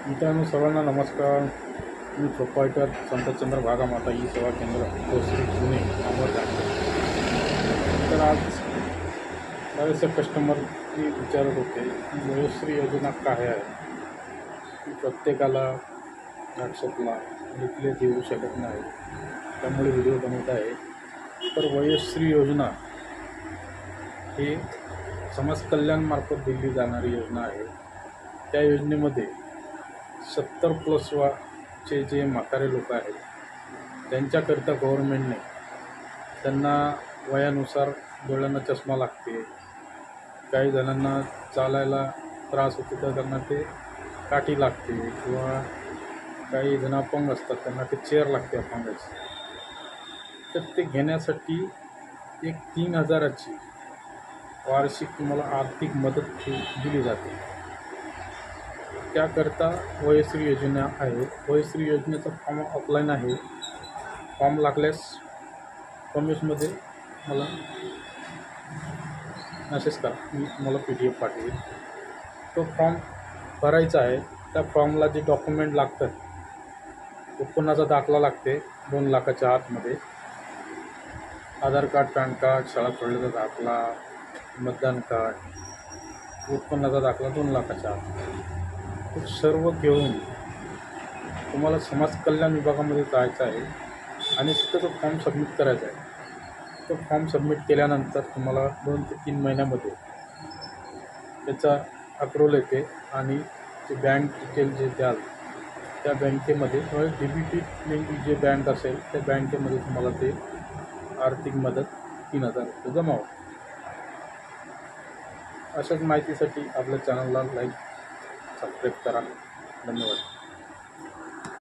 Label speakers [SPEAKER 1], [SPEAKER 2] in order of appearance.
[SPEAKER 1] मित्रांनो सर्वांना नमस्कार. मी प्रोपायटर संतचंद्र भागामाता ई सेवा केंद्र कोसरी पुणे अहमदनगर. तर आज बरेचसे कस्टमर विचारत होते की वयोश्री योजना काय आहे. की प्रत्येकाला व्हॉट्सअपला रिप्लाय देऊ शकत नाही, त्यामुळे व्हिडिओ बनवत आहे. तर वयोश्री योजना ही समाज कल्याणमार्फत दिली जाणारी योजना आहे. त्या योजनेमध्ये 70+ जे म्हातारे लोक आहेत त्यांच्याकरिता गव्हर्नमेंटने त्यांना वयानुसार डोळ्यांना चष्मा लागते, काही जणांना चालायला त्रास होतो तर त्यांना ते काठी लागते, किंवा काही जण अपंग असतात त्यांना ते चेअर लागते अपंगाची. तर ते घेण्यासाठी एक 3000ची वार्षिक तुम्हाला आर्थिक मदत दिली जाते. त्याकरता वयोश्री योजना आहे. वयोश्री योजनेचा फॉर्म ऑफलाईन आहे. फॉर्म लागल्यास कमेंट्समध्ये मला मेसेज करा, मी तुम्हाला PDF पाठवेल. तो फॉर्म भरायचा आहे. त्या फॉर्मला जे डॉक्युमेंट लागतात, उत्पन्नाचा दाखला लागते 2 लाखाच्या आतमध्ये, आधार कार्ड, पॅन कार्ड, शाळा सोडल्याचा दाखला, मतदान कार्ड, उत्पन्नाचा दाखला 2 लाखाच्या आत. सर्व घेऊन तुम्हाला समाज कल्याण विभागामध्ये जायचं आहे आणि तिथं तो फॉर्म सबमिट करायचा आहे. तो फॉर्म सबमिट केल्यानंतर तुम्हाला 2 ते 3 महिन्यामध्ये त्याचा अप्रूव्हल येते आणि ते बँक डिटेल जे द्याल त्या बँकेमध्ये किंवा DBT लिंक जे बँक असेल त्या बँकेमध्ये तुम्हाला ते आर्थिक मदत 3000 रुपये जमा होते. अशाच माहितीसाठी आपल्या चॅनलला लाईक सबस्क्राईब करा. धन्यवाद.